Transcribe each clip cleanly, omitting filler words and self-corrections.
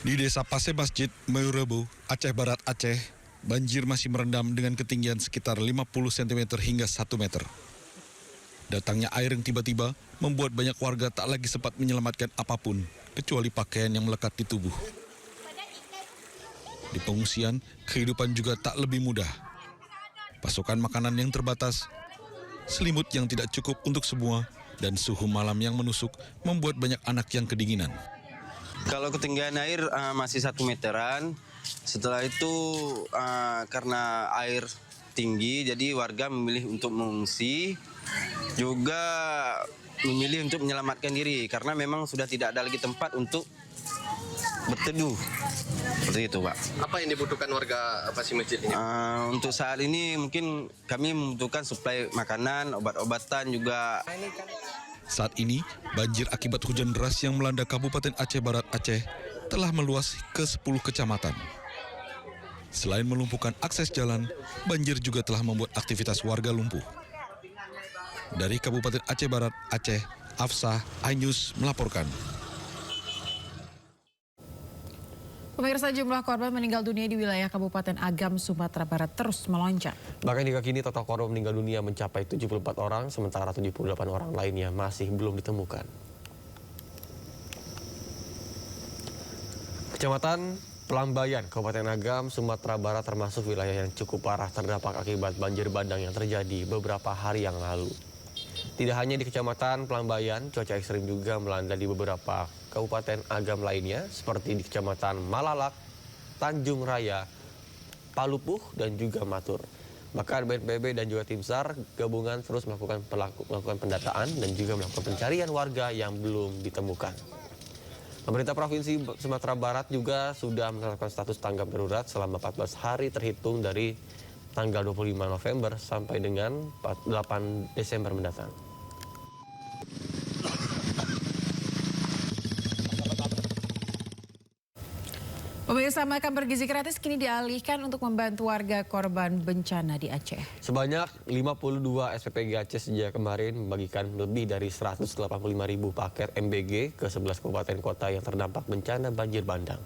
Di Desa Pase Masjid, Meurebu, Aceh Barat, Aceh, banjir masih merendam dengan ketinggian sekitar 50 cm hingga 1 meter. Datangnya air yang tiba-tiba membuat banyak warga tak lagi sempat menyelamatkan apapun, kecuali pakaian yang melekat di tubuh. Di pengungsian, kehidupan juga tak lebih mudah. Pasokan makanan yang terbatas, selimut yang tidak cukup untuk semua, dan suhu malam yang menusuk membuat banyak anak yang kedinginan. Kalau ketinggian air masih 1 meteran, setelah itu karena air tinggi, jadi warga memilih untuk mengungsi, juga memilih untuk menyelamatkan diri, karena memang sudah tidak ada lagi tempat untuk berteduh. Seperti itu, Pak. Apa yang dibutuhkan warga Pase Masjid ini? Untuk saat ini mungkin kami membutuhkan suplai makanan, obat-obatan juga. Saat ini, banjir akibat hujan deras yang melanda Kabupaten Aceh Barat, Aceh telah meluas ke 10 kecamatan. Selain melumpuhkan akses jalan, banjir juga telah membuat aktivitas warga lumpuh. Dari Kabupaten Aceh Barat, Aceh, Afsah Ainus melaporkan. Pemirsa, jumlah korban meninggal dunia di wilayah Kabupaten Agam, Sumatera Barat terus melonjak. Bahkan hingga kini total korban meninggal dunia mencapai 74 orang, sementara 78 orang lainnya masih belum ditemukan. Kecamatan Pelambayan, Kabupaten Agam, Sumatera Barat termasuk wilayah yang cukup parah terdampak akibat banjir bandang yang terjadi beberapa hari yang lalu. Tidak hanya di Kecamatan Pelambayan, cuaca ekstrim juga melanda di beberapa Kabupaten Agam lainnya, seperti di Kecamatan Malalak, Tanjung Raya, Palupuh, dan juga Matur. Bahkan BNPB dan juga tim SAR gabungan terus melakukan pendataan dan juga melakukan pencarian warga yang belum ditemukan. Pemerintah Provinsi Sumatera Barat juga sudah menetapkan status tanggap darurat selama 14 hari terhitung dari tanggal 25 November sampai dengan 8 Desember mendatang. Pemirsa, makan bergizi gratis kini dialihkan untuk membantu warga korban bencana di Aceh. Sebanyak 52 SPPG Aceh sejak kemarin membagikan lebih dari 185.000 paket MBG ke 11 kabupaten kota yang terdampak bencana banjir bandang.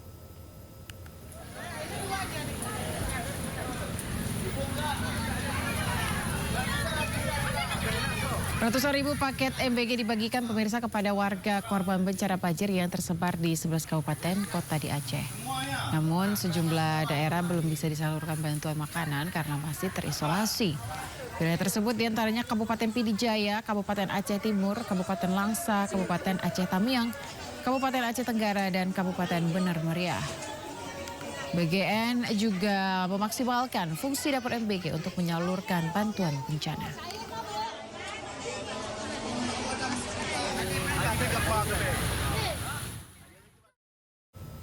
Ratusan ribu paket MBG dibagikan pemirsa kepada warga korban bencana banjir yang tersebar di 11 kabupaten kota di Aceh. Namun sejumlah daerah belum bisa disalurkan bantuan makanan karena masih terisolasi. Wilayah tersebut diantaranya Kabupaten Pidijaya, Kabupaten Aceh Timur, Kabupaten Langsa, Kabupaten Aceh Tamiang, Kabupaten Aceh Tenggara, dan Kabupaten Benar Meriah. BGN juga memaksimalkan fungsi dapur MBG untuk menyalurkan bantuan bencana.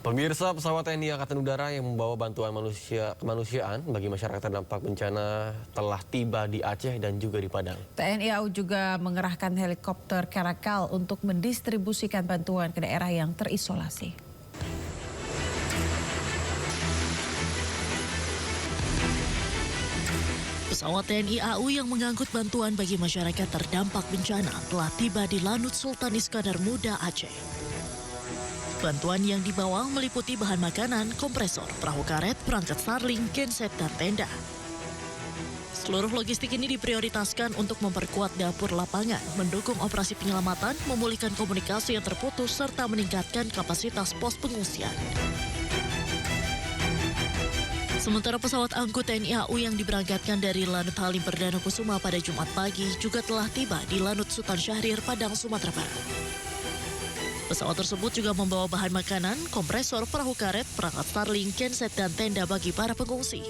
Pemirsa, pesawat TNI Angkatan Udara yang membawa bantuan kemanusiaan bagi masyarakat terdampak bencana telah tiba di Aceh dan juga di Padang. TNI AU juga mengerahkan helikopter Caracal untuk mendistribusikan bantuan ke daerah yang terisolasi. Pesawat TNI AU yang mengangkut bantuan bagi masyarakat terdampak bencana telah tiba di Lanut Sultan Iskandar Muda, Aceh. Bantuan yang dibawa meliputi bahan makanan, kompresor, perahu karet, perangkat Starlink, genset, dan tenda. Seluruh logistik ini diprioritaskan untuk memperkuat dapur lapangan, mendukung operasi penyelamatan, memulihkan komunikasi yang terputus, serta meningkatkan kapasitas pos pengungsian. Sementara pesawat angkut TNI AU yang diberangkatkan dari Lanut Halim Perdana Kusuma pada Jumat pagi juga telah tiba di Lanut Sultan Syahrir, Padang, Sumatera Barat. Pesawat tersebut juga membawa bahan makanan, kompresor, perahu karet, perangkat Starlink, genset, dan tenda bagi para pengungsi.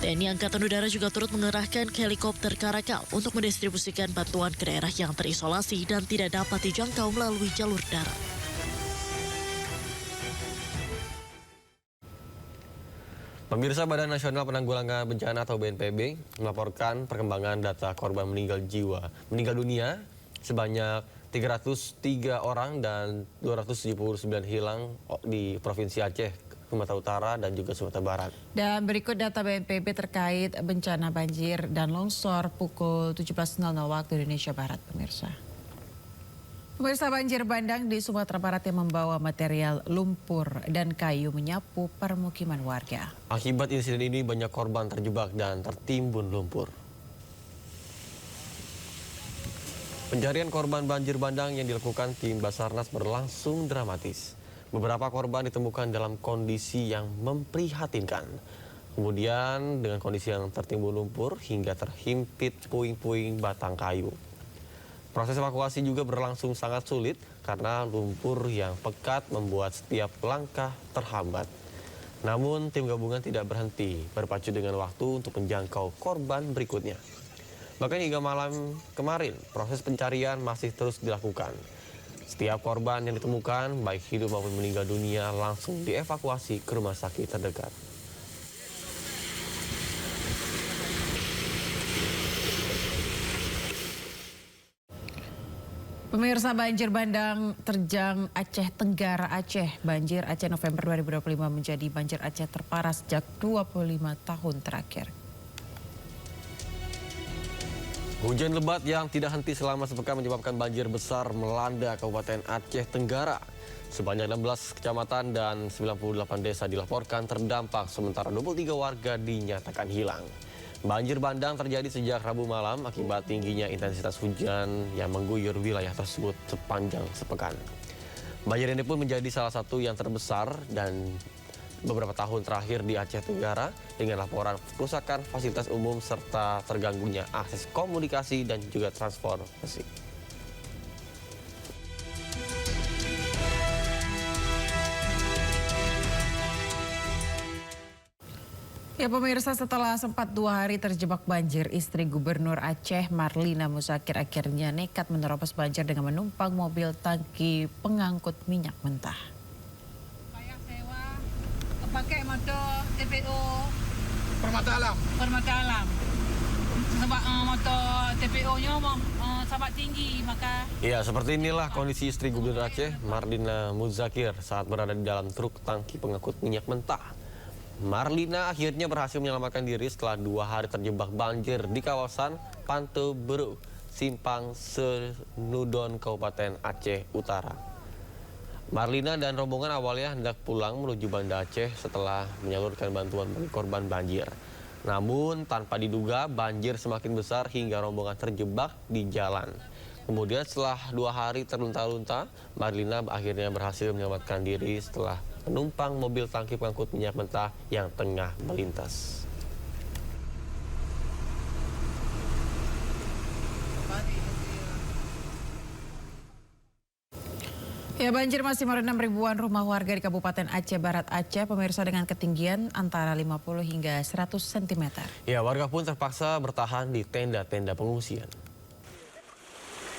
TNI Angkatan Udara juga turut mengerahkan helikopter Caracal untuk mendistribusikan bantuan ke daerah yang terisolasi dan tidak dapat dijangkau melalui jalur darat. Pemirsa, Badan Nasional Penanggulangan Bencana atau BNPB melaporkan perkembangan data korban meninggal dunia sebanyak 303 orang dan 279 hilang di Provinsi Aceh, Sumatera Utara, dan juga Sumatera Barat. Dan berikut data BNPB terkait bencana banjir dan longsor pukul 17.00 waktu Indonesia Barat, pemirsa. Pemirsa, banjir bandang di Sumatera Barat yang membawa material lumpur dan kayu menyapu permukiman warga. Akibat insiden ini banyak korban terjebak dan tertimbun lumpur. Pencarian korban banjir bandang yang dilakukan tim Basarnas berlangsung dramatis. Beberapa korban ditemukan dalam kondisi yang memprihatinkan. Kemudian dengan kondisi yang tertimbun lumpur hingga terhimpit puing-puing batang kayu. Proses evakuasi juga berlangsung sangat sulit karena lumpur yang pekat membuat setiap langkah terhambat. Namun tim gabungan tidak berhenti berpacu dengan waktu untuk menjangkau korban berikutnya. Bahkan hingga malam kemarin proses pencarian masih terus dilakukan. Setiap korban yang ditemukan baik hidup maupun meninggal dunia langsung dievakuasi ke rumah sakit terdekat. Pemirsa, banjir bandang terjang Aceh Tenggara Aceh. Banjir Aceh November 2025 menjadi banjir Aceh terparah sejak 25 tahun terakhir. Hujan lebat yang tidak henti selama sepekan menyebabkan banjir besar melanda Kabupaten Aceh Tenggara. Sebanyak 16 kecamatan dan 98 desa dilaporkan terdampak, sementara 23 warga dinyatakan hilang. Banjir bandang terjadi sejak Rabu malam akibat tingginya intensitas hujan yang mengguyur wilayah tersebut sepanjang sepekan. Banjir ini pun menjadi salah satu yang terbesar dan beberapa tahun terakhir di Aceh Tenggara dengan laporan kerusakan fasilitas umum serta terganggunya akses komunikasi dan juga transportasi. Ya pemirsa, setelah sempat 2 hari terjebak banjir, istri Gubernur Aceh Marlina Muzakir akhirnya nekat menerobos banjir dengan menumpang mobil tangki pengangkut minyak mentah. Saya sewa pakai motor TPO Permata Alam. Sebab motor TPO-nya sangat tinggi, maka Ya, seperti inilah kondisi istri Gubernur Aceh Marlina Muzakir saat berada di dalam truk tangki pengangkut minyak mentah. Marlina akhirnya berhasil menyelamatkan diri setelah 2 hari terjebak banjir di kawasan Pantai Beru, Simpang Senudon, Kabupaten Aceh Utara. Marlina dan rombongan awalnya hendak pulang menuju Banda Aceh setelah menyalurkan bantuan bagi korban banjir. Namun tanpa diduga banjir semakin besar hingga rombongan terjebak di jalan. Kemudian setelah 2 hari terlunta-lunta, Marlina akhirnya berhasil menyelamatkan diri setelah menumpang mobil tangki pengangkut minyak mentah yang tengah melintas. Ya, banjir masih merendam ribuan rumah warga di Kabupaten Aceh Barat Aceh, pemirsa, dengan ketinggian antara 50 hingga 100 cm. Ya, warga pun terpaksa bertahan di tenda-tenda pengungsian.